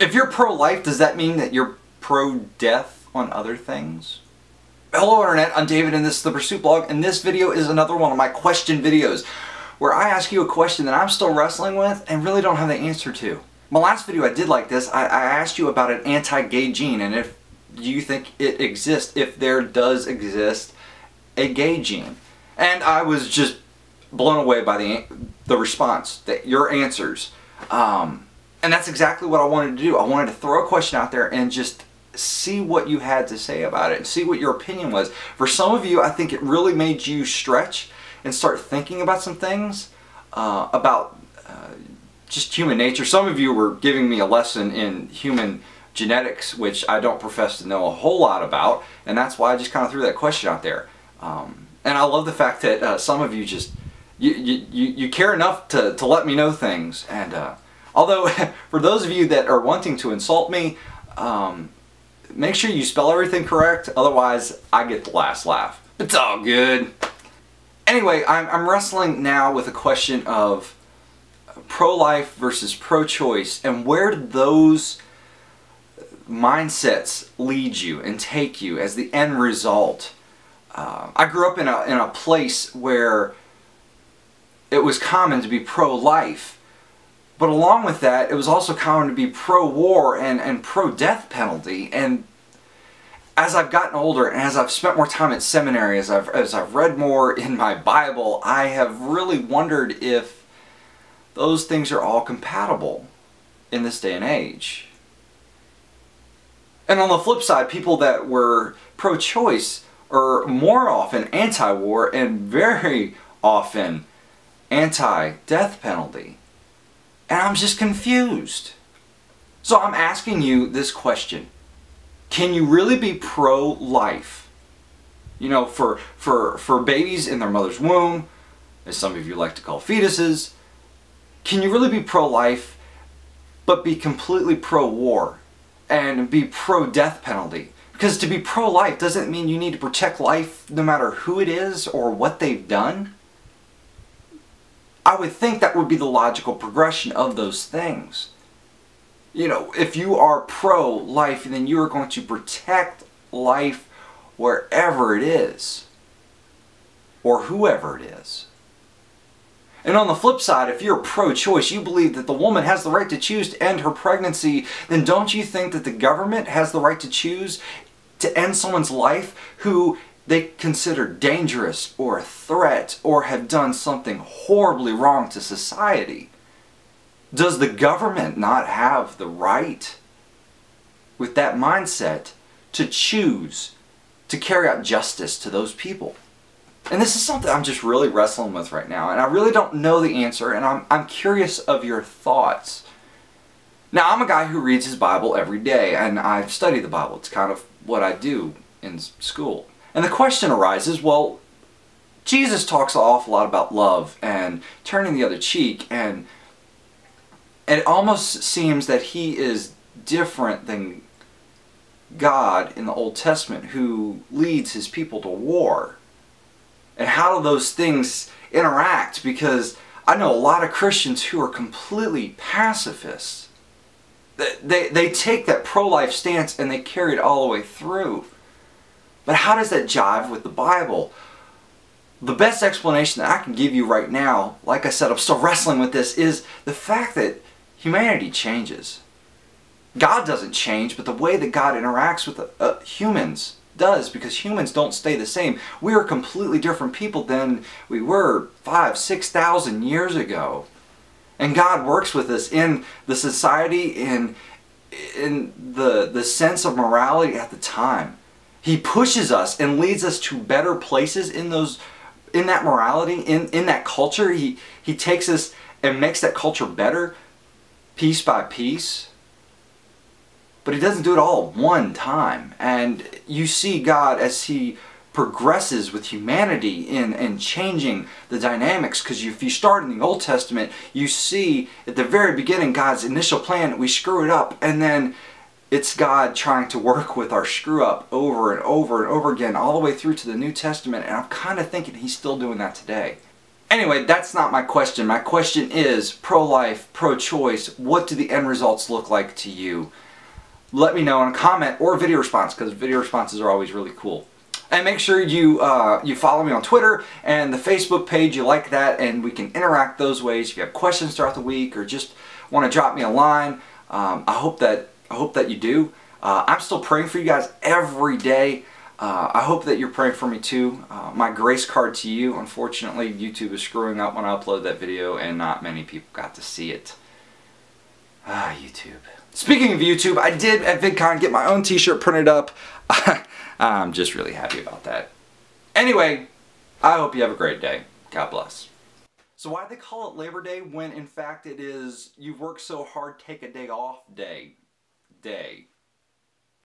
If you're pro-life, does that mean that you're pro-death on other things? Hello Internet, I'm David and this is The Pursuit Blog, and this video is another one of my question videos where I ask you a question that I'm still wrestling with and really don't have the answer to. My last video I did like this. I asked you about an anti-gay gene and if you think it exists, if there does exist a gay gene. And I was just blown away by the response, your answers. And that's exactly what I wanted to do. I wanted to throw a question out there and just see what you had to say about it, and see what your opinion was. For some of you, I think it really made you stretch and start thinking about some things, about just human nature. Some of you were giving me a lesson in human genetics, which I don't profess to know a whole lot about, and that's why I just kind of threw that question out there. And I love the fact that some of you just, you care enough to let me know things. And although, for those of you that are wanting to insult me, make sure you spell everything correct, otherwise I get the last laugh. It's all good. Anyway, I'm wrestling now with a question of pro-life versus pro-choice, and where do those mindsets lead you and take you as the end result. I grew up in a place where it was common to be pro-life, but along with that, it was also common to be pro-war and pro-death penalty. And as I've gotten older and as I've spent more time at seminary, as I've read more in my Bible, I have really wondered if those things are all compatible in this day and age. And on the flip side, people that were pro-choice are more often anti-war and very often anti-death penalty. And I'm just confused. So I'm asking you this question. Can you really be pro-life? You know, for babies in their mother's womb, as some of you like to call fetuses, can you really be pro-life but be completely pro-war and be pro-death penalty? Because to be pro-life doesn't mean you need to protect life no matter who it is or what they've done. I would think that would be the logical progression of those things. You know, if you are pro-life, then you are going to protect life wherever it is, or whoever it is. And on the flip side, if you're pro-choice, you believe that the woman has the right to choose to end her pregnancy, then don't you think that the government has the right to choose to end someone's life who they consider dangerous or a threat or have done something horribly wrong to society? Does the government not have the right, with that mindset, to choose to carry out justice to those people? And this is something I'm just really wrestling with right now, and I really don't know the answer, and I'm curious of your thoughts. Now, I'm a guy who reads his Bible every day, and I study the Bible. It's kind of what I do in school. And the question arises, well, Jesus talks an awful lot about love and turning the other cheek, and it almost seems that he is different than God in the Old Testament, who leads his people to war. And how do those things interact? Because I know a lot of Christians who are completely pacifists. They take that pro-life stance and they carry it all the way through. But how does that jive with the Bible? The best explanation that I can give you right now, like I said, I'm still wrestling with this, is the fact that humanity changes. God doesn't change, but the way that God interacts with humans does, because humans don't stay the same. We are completely different people than we were 5,000, 6,000 years ago. And God works with us in the society, in the sense of morality at the time. He pushes us and leads us to better places in that morality, in that culture. He takes us and makes that culture better, piece by piece. But he doesn't do it all at one time. And you see God as he progresses with humanity in changing the dynamics. Because if you start in the Old Testament, you see at the very beginning God's initial plan, we screw it up, and then it's God trying to work with our screw up over and over and over again, all the way through to the New Testament. And I'm kind of thinking he's still doing that today. Anyway, that's not my question. My question is pro-life, pro-choice. What do the end results look like to you? Let me know in a comment or a video response, because video responses are always really cool. And make sure you you follow me on Twitter and the Facebook page. You like that, and we can interact those ways. If you have questions throughout the week or just want to drop me a line, I hope that you do. I'm still praying for you guys every day. I hope that you're praying for me too. My grace card to you. Unfortunately, YouTube is screwing up when I upload that video, and not many people got to see it. YouTube. Speaking of YouTube, I did at VidCon get my own t-shirt printed up. I'm just really happy about that. Anyway, I hope you have a great day. God bless. So why they call it Labor Day when in fact it is you've worked so hard, take a day off day.